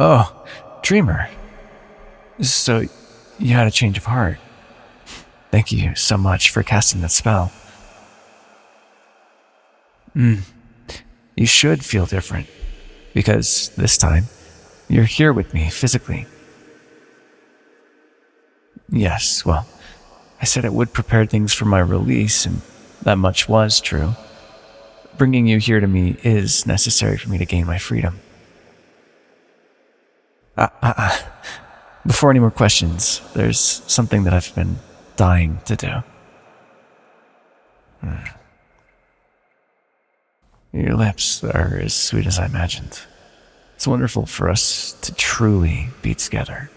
Oh, Dreamer. So, you had a change of heart. Thank you so much for casting that spell. You should feel different, because this time, you're here with me physically. Yes, well, I said it would prepare things for my release, and that much was true. Bringing you here to me is necessary for me to gain my freedom. Before any more questions, there's something that I've been dying to do. Your lips are as sweet as I imagined. It's wonderful for us to truly be together.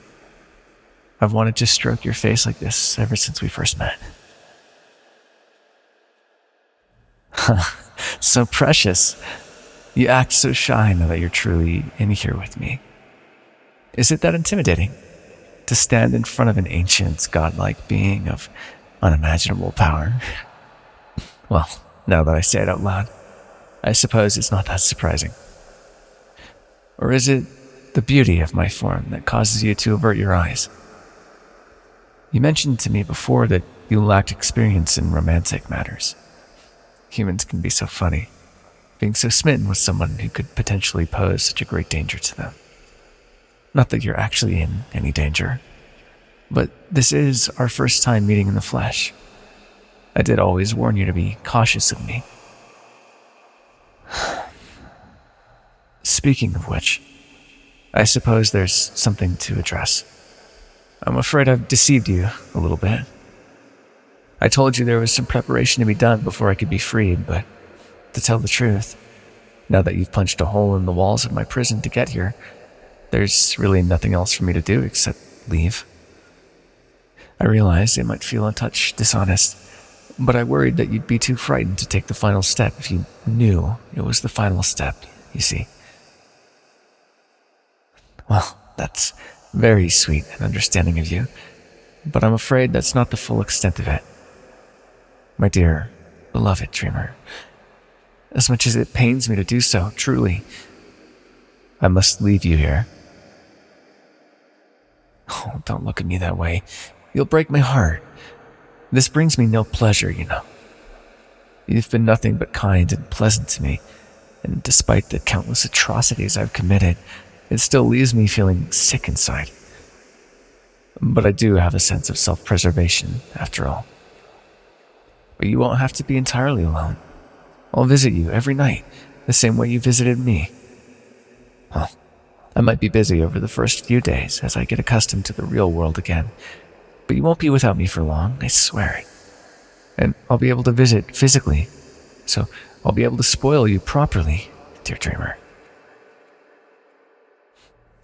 I've wanted to stroke your face like this ever since we first met. So precious. You act so shy now that you're truly in here with me. Is it that intimidating? To stand in front of an ancient, godlike being of unimaginable power? Well, now that I say it out loud, I suppose it's not that surprising. Or is it the beauty of my form that causes you to avert your eyes? You mentioned to me before that you lacked experience in romantic matters. Humans can be so funny, being so smitten with someone who could potentially pose such a great danger to them. Not that you're actually in any danger, but this is our first time meeting in the flesh. I did always warn you to be cautious of me. Speaking of which, I suppose there's something to address. I'm afraid I've deceived you a little bit. I told you there was some preparation to be done before I could be freed, but to tell the truth, now that you've punched a hole in the walls of my prison to get here, there's really nothing else for me to do except leave. I realize it might feel a touch dishonest, but I worried that you'd be too frightened to take the final step if you knew it was the final step, you see. Well, that's very sweet and understanding of you, but I'm afraid that's not the full extent of it. My dear, beloved dreamer, as much as it pains me to do so, truly, I must leave you here. Oh, don't look at me that way. You'll break my heart. This brings me no pleasure, you know. You've been nothing but kind and pleasant to me, and despite the countless atrocities I've committed, it still leaves me feeling sick inside. But I do have a sense of self-preservation, after all. But you won't have to be entirely alone. I'll visit you every night, the same way you visited me. Well, I might be busy over the first few days as I get accustomed to the real world again, but you won't be without me for long, I swear it. And I'll be able to visit physically, so I'll be able to spoil you properly, dear dreamer.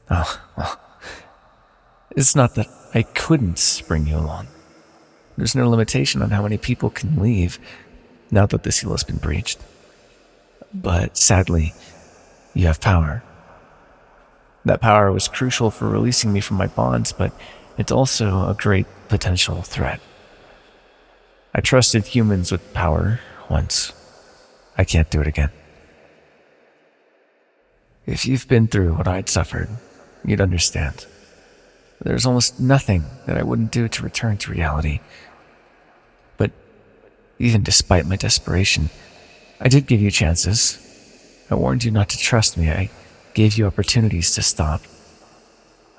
Oh, well, it's not that I couldn't bring you along. There's no limitation on how many people can leave now that the seal has been breached. But sadly, you have power. That power was crucial for releasing me from my bonds, but it's also a great potential threat. I trusted humans with power once. I can't do it again. If you've been through what I'd suffered, you'd understand. There's almost nothing that I wouldn't do to return to reality. But even despite my desperation, I did give you chances. I warned you not to trust me. I gave you opportunities to stop.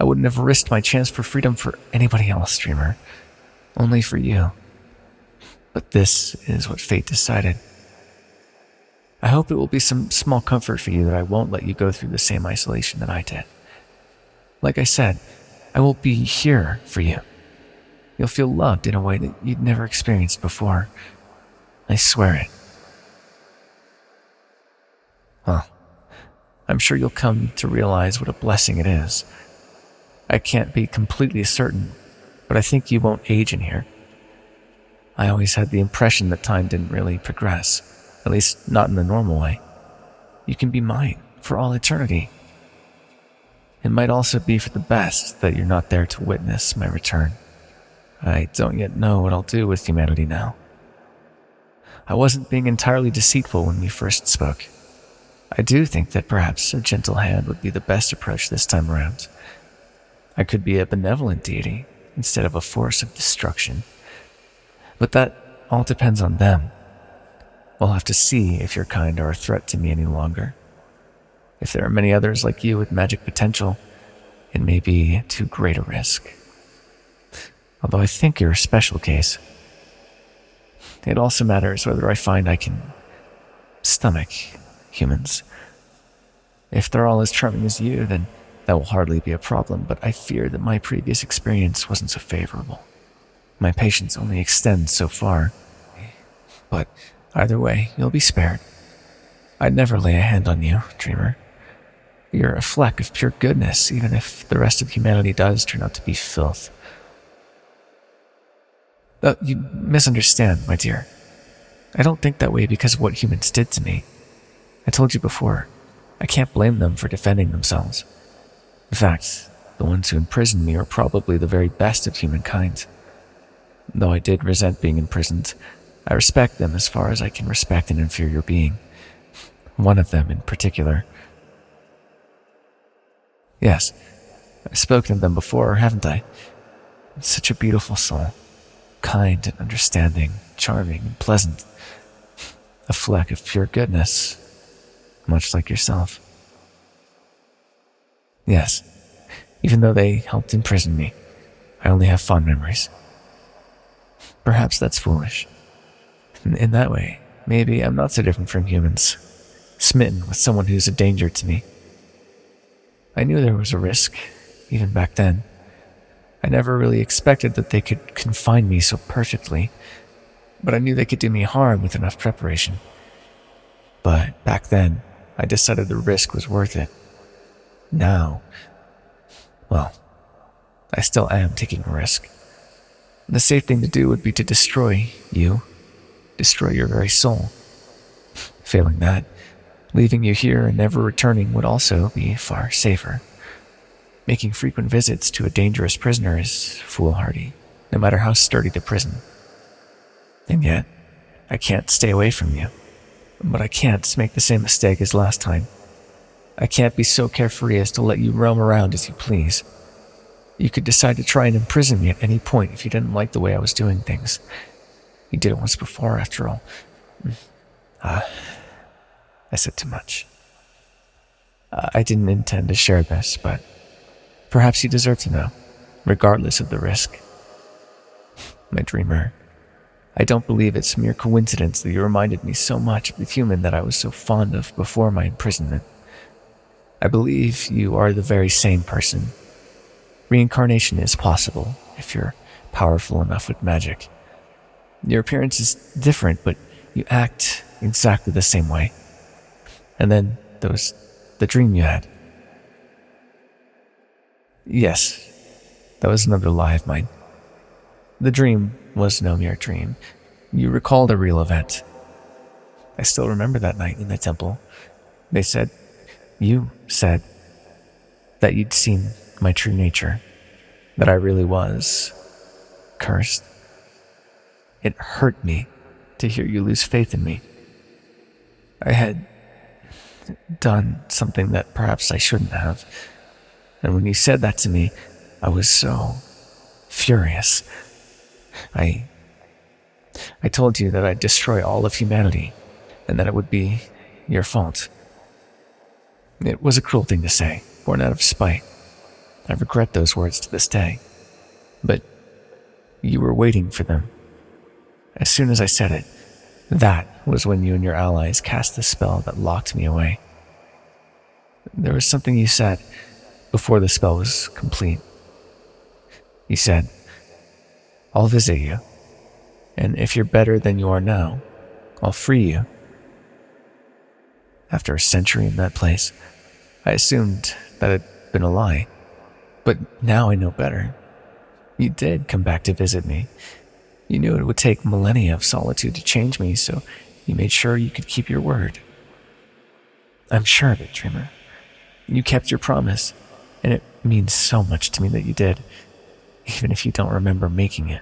I wouldn't have risked my chance for freedom for anybody else, dreamer. Only for you. But this is what fate decided. I hope it will be some small comfort for you that I won't let you go through the same isolation that I did. Like I said, I will be here for you. You'll feel loved in a way that you'd never experienced before. I swear it. Well, I'm sure you'll come to realize what a blessing it is. I can't be completely certain, but I think you won't age in here. I always had the impression that time didn't really progress, at least not in the normal way. You can be mine for all eternity. It might also be for the best that you're not there to witness my return. I don't yet know what I'll do with humanity now. I wasn't being entirely deceitful when we first spoke. I do think that perhaps a gentle hand would be the best approach this time around. I could be a benevolent deity instead of a force of destruction. But that all depends on them. We'll have to see if your kind are a threat to me any longer. If there are many others like you with magic potential, it may be too great a risk. Although I think you're a special case. It also matters whether I find I can stomach humans. If they're all as charming as you, then that will hardly be a problem, but I fear that my previous experience wasn't so favorable. My patience only extends so far. But either way, you'll be spared. I'd never lay a hand on you, Dreamer. You're a fleck of pure goodness, even if the rest of humanity does turn out to be filth. You misunderstand, my dear. I don't think that way because of what humans did to me. I told you before, I can't blame them for defending themselves. In fact, the ones who imprisoned me are probably the very best of humankind. Though I did resent being imprisoned, I respect them as far as I can respect an inferior being. One of them in particular. Yes, I've spoken of them before, haven't I? Such a beautiful soul. Kind and understanding, charming and pleasant. A fleck of pure goodness, much like yourself. Yes, even though they helped imprison me, I only have fond memories. Perhaps that's foolish. In that way, maybe I'm not so different from humans, smitten with someone who's a danger to me. I knew there was a risk, even back then. I never really expected that they could confine me so perfectly, but I knew they could do me harm with enough preparation. But back then, I decided the risk was worth it. Now, well, I still am taking a risk. The safe thing to do would be to destroy you, destroy your very soul. Failing that, leaving you here and never returning would also be far safer. Making frequent visits to a dangerous prisoner is foolhardy, no matter how sturdy the prison. And yet, I can't stay away from you. But I can't make the same mistake as last time. I can't be so carefree as to let you roam around as you please. You could decide to try and imprison me at any point if you didn't like the way I was doing things. You did it once before, after all. I said too much. I didn't intend to share this, but perhaps you deserve to know, regardless of the risk. My dreamer, I don't believe it's mere coincidence that you reminded me so much of the human that I was so fond of before my imprisonment. I believe you are the very same person. Reincarnation is possible if you're powerful enough with magic. Your appearance is different, but you act exactly the same way. And then there was the dream you had. Yes, that was another lie of mine. The dream was no mere dream. You recalled a real event. I still remember that night in the temple. You said that you'd seen my true nature, that I really was cursed. It hurt me to hear you lose faith in me. I had done something that perhaps I shouldn't have. And when you said that to me, I was so furious. I told you that I'd destroy all of humanity and that it would be your fault. It was a cruel thing to say, born out of spite. I regret those words to this day. But you were waiting for them. As soon as I said it, that was when you and your allies cast the spell that locked me away. There was something you said before the spell was complete. You said, "I'll visit you, and if you're better than you are now, I'll free you." After a century in that place, I assumed that it had been a lie. But now I know better. You did come back to visit me. You knew it would take millennia of solitude to change me, so you made sure you could keep your word. I'm sure of it, Dreamer. You kept your promise, and it means so much to me that you did, even if you don't remember making it.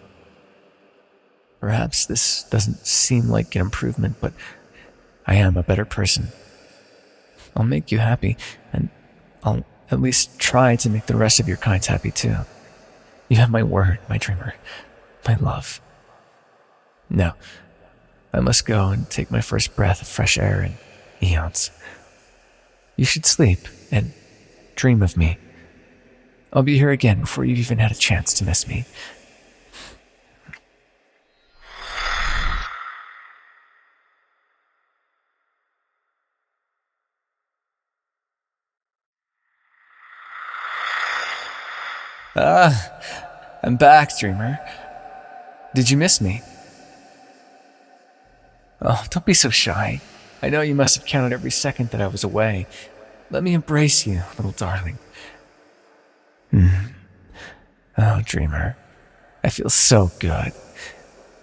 Perhaps this doesn't seem like an improvement, but I am a better person. I'll make you happy, and I'll at least try to make the rest of your kind happy too. You have my word, my dreamer, my love. Now, I must go and take my first breath of fresh air in eons. You should sleep and dream of me. I'll be here again before you've even had a chance to miss me. I'm back, dreamer. Did you miss me? Oh, don't be so shy. I know you must have counted every second that I was away. Let me embrace you, little darling. Oh, dreamer. I feel so good.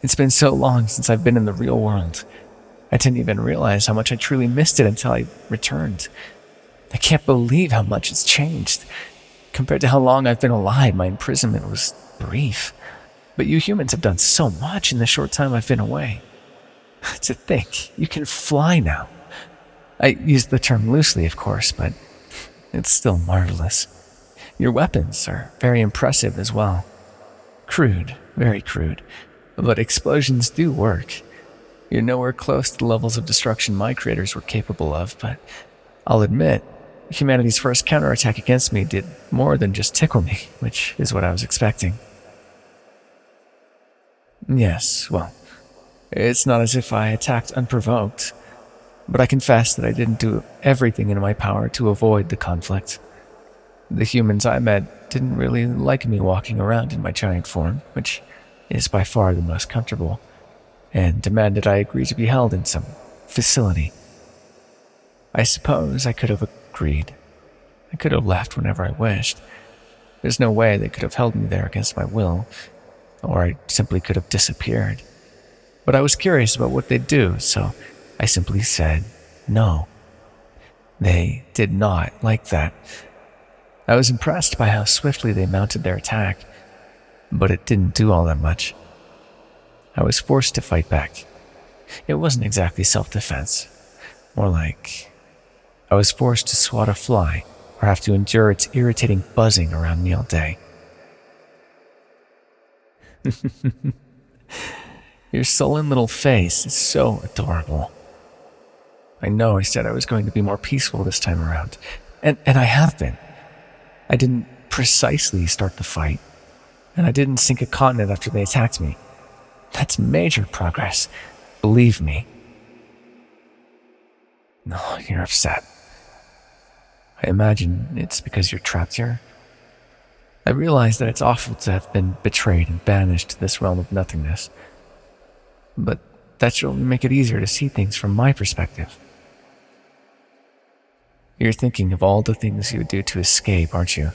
It's been so long since I've been in the real world. I didn't even realize how much I truly missed it until I returned. I can't believe how much it's changed. Compared to how long I've been alive, my imprisonment was brief. But you humans have done so much in the short time I've been away. To think, you can fly now. I use the term loosely, of course, but it's still marvelous. Your weapons are very impressive as well. Crude, very crude, but explosions do work. You're nowhere close to the levels of destruction my creators were capable of, but I'll admit, humanity's first counterattack against me did more than just tickle me, which is what I was expecting. Yes, well, it's not as if I attacked unprovoked, but I confess that I didn't do everything in my power to avoid the conflict. The humans I met didn't really like me walking around in my giant form, which is by far the most comfortable, and demanded I agree to be held in some facility. I suppose I could have agreed. I could have left whenever I wished. There's no way they could have held me there against my will, or I simply could have disappeared. But I was curious about what they'd do, so I simply said no. They did not like that. I was impressed by how swiftly they mounted their attack, but it didn't do all that much. I was forced to fight back. It wasn't exactly self-defense. More like I was forced to swat a fly or have to endure its irritating buzzing around me all day. Your sullen little face is so adorable. I know I said I was going to be more peaceful this time around, and I have been. I didn't precisely start the fight, and I didn't sink a continent after they attacked me. That's major progress, believe me. No, you're upset. I imagine it's because you're trapped here. I realize that it's awful to have been betrayed and banished to this realm of nothingness, but that should only make it easier to see things from my perspective. You're thinking of all the things you would do to escape, aren't you?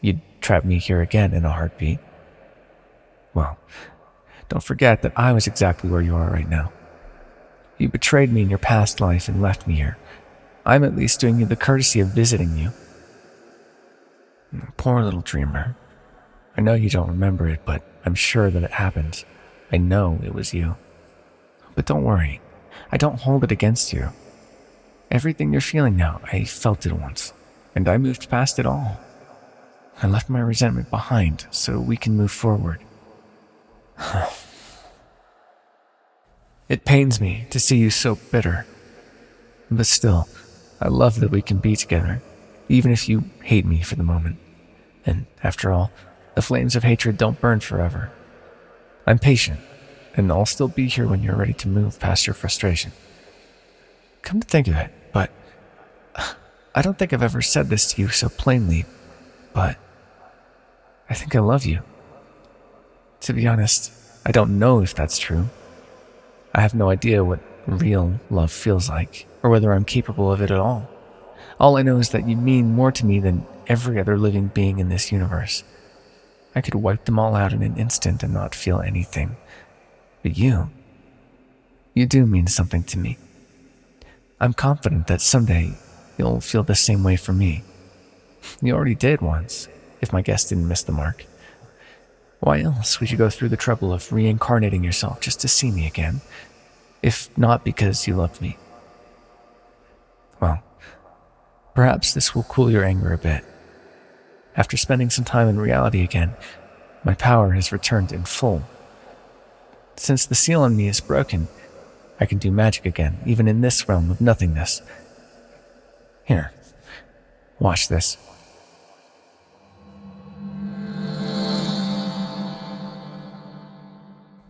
You'd trap me here again in a heartbeat. Well, don't forget that I was exactly where you are right now. You betrayed me in your past life and left me here. I'm at least doing you the courtesy of visiting you. Poor little dreamer. I know you don't remember it, but I'm sure that it happened. I know it was you. But don't worry, I don't hold it against you. Everything you're feeling now, I felt it once, and I moved past it all. I left my resentment behind so we can move forward. It pains me to see you so bitter. But still, I love that we can be together, even if you hate me for the moment. And after all, the flames of hatred don't burn forever. I'm patient, and I'll still be here when you're ready to move past your frustration. Come to think of it, but I don't think I've ever said this to you so plainly, but I think I love you. To be honest, I don't know if that's true. I have no idea what real love feels like, or whether I'm capable of it at all. All I know is that you mean more to me than every other living being in this universe. I could wipe them all out in an instant and not feel anything. But you do mean something to me. I'm confident that someday you'll feel the same way for me. You already did once, if my guess didn't miss the mark. Why else would you go through the trouble of reincarnating yourself just to see me again, if not because you loved me? Well, perhaps this will cool your anger a bit. After spending some time in reality again, my power has returned in full. Since the seal on me is broken, I can do magic again, even in this realm of nothingness. Here, watch this.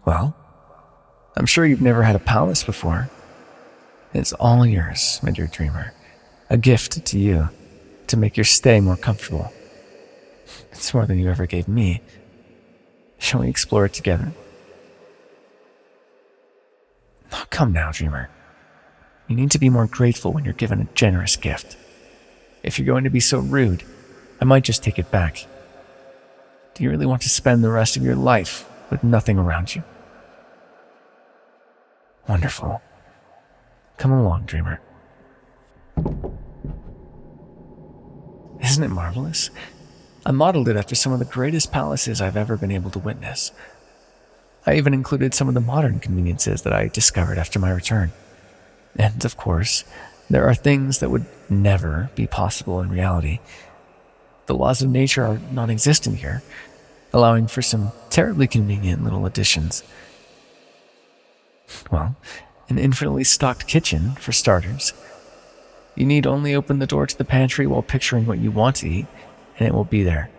Well, I'm sure you've never had a palace before. It's all yours, my dear dreamer. A gift to you, to make your stay more comfortable. It's more than you ever gave me. Shall we explore it together? Oh, come now, dreamer. You need to be more grateful when you're given a generous gift. If you're going to be so rude, I might just take it back. Do you really want to spend the rest of your life with nothing around you? Wonderful. Come along, dreamer. Isn't it marvelous? I modeled it after some of the greatest palaces I've ever been able to witness. I even included some of the modern conveniences that I discovered after my return. And of course, there are things that would never be possible in reality. The laws of nature are non-existent here, allowing for some terribly convenient little additions. Well, an infinitely stocked kitchen, for starters. You need only open the door to the pantry while picturing what you want to eat, and it will be there.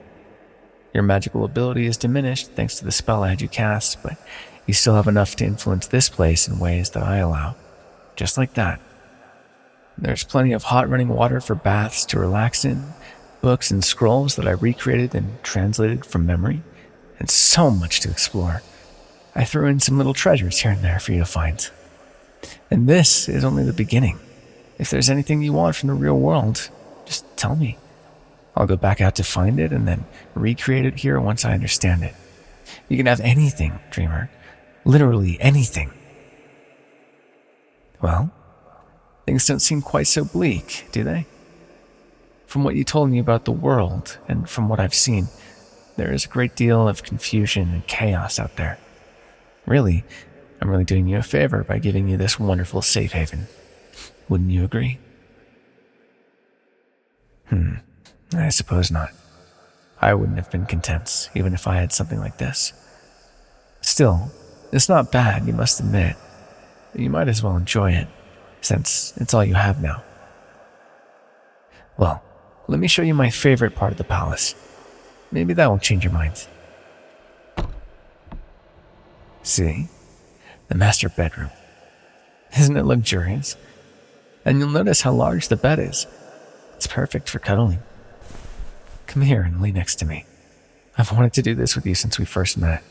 Your magical ability is diminished thanks to the spell I had you cast, but you still have enough to influence this place in ways that I allow. Just like that. There's plenty of hot running water for baths to relax in, books and scrolls that I recreated and translated from memory, and so much to explore. I threw in some little treasures here and there for you to find. And this is only the beginning. If there's anything you want from the real world, just tell me. I'll go back out to find it and then recreate it here once I understand it. You can have anything, dreamer. Literally anything. Well, things don't seem quite so bleak, do they? From what you told me about the world, and from what I've seen, there is a great deal of confusion and chaos out there. Really, I'm really doing you a favor by giving you this wonderful safe haven. Wouldn't you agree? I suppose not. I wouldn't have been content, even if I had something like this. Still, it's not bad, you must admit. You might as well enjoy it, since it's all you have now. Well, let me show you my favorite part of the palace. Maybe that will change your mind. See? The master bedroom. Isn't it luxurious? And you'll notice how large the bed is. It's perfect for cuddling. Come here and lay next to me. I've wanted to do this with you since we first met.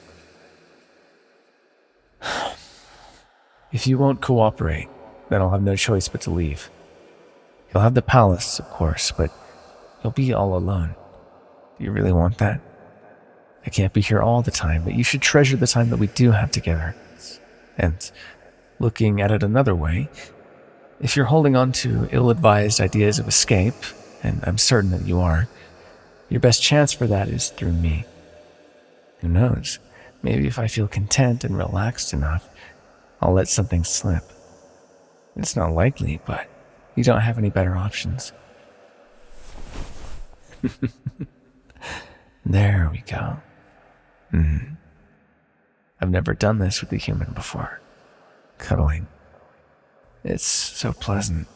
If you won't cooperate, then I'll have no choice but to leave. You'll have the palace, of course, but you'll be all alone. Do you really want that? I can't be here all the time, but you should treasure the time that we do have together. And looking at it another way, if you're holding on to ill-advised ideas of escape, and I'm certain that you are, your best chance for that is through me. Who knows? Maybe if I feel content and relaxed enough, I'll let something slip. It's not likely, but you don't have any better options. There we go. I've never done this with a human before. Cuddling. It's so pleasant,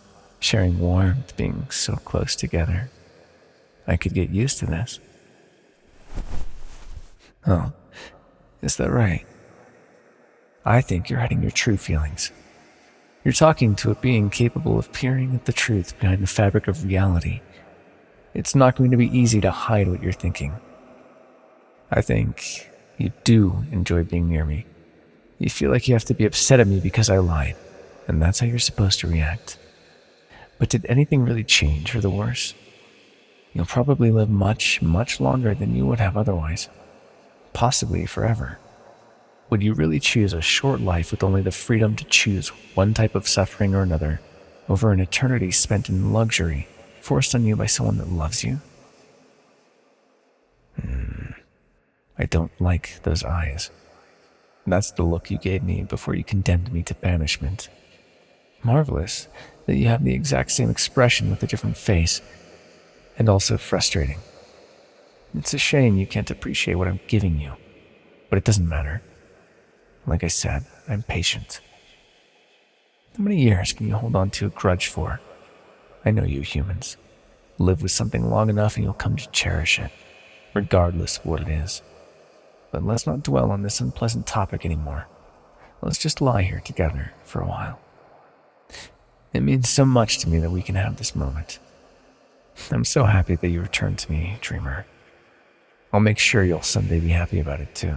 sharing warmth, being so close together. I could get used to this. Oh, is that right? I think you're hiding your true feelings. You're talking to a being capable of peering at the truth behind the fabric of reality. It's not going to be easy to hide what you're thinking. I think you do enjoy being near me. You feel like you have to be upset at me because I lied, and that's how you're supposed to react. But did anything really change for the worse? You'll probably live much, much longer than you would have otherwise. Possibly forever. Would you really choose a short life with only the freedom to choose one type of suffering or another over an eternity spent in luxury, forced on you by someone that loves you? I don't like those eyes. That's the look you gave me before you condemned me to banishment. Marvelous. that you have the exact same expression with a different face, and also frustrating. It's a shame you can't appreciate what I'm giving you, but it doesn't matter. Like I said, I'm patient. How many years can you hold on to a grudge for? I know you humans. Live with something long enough and you'll come to cherish it, regardless of what it is. But let's not dwell on this unpleasant topic anymore. Let's just lie here together for a while. It means so much to me that we can have this moment. I'm so happy that you returned to me, Dreamer. I'll make sure you'll someday be happy about it too.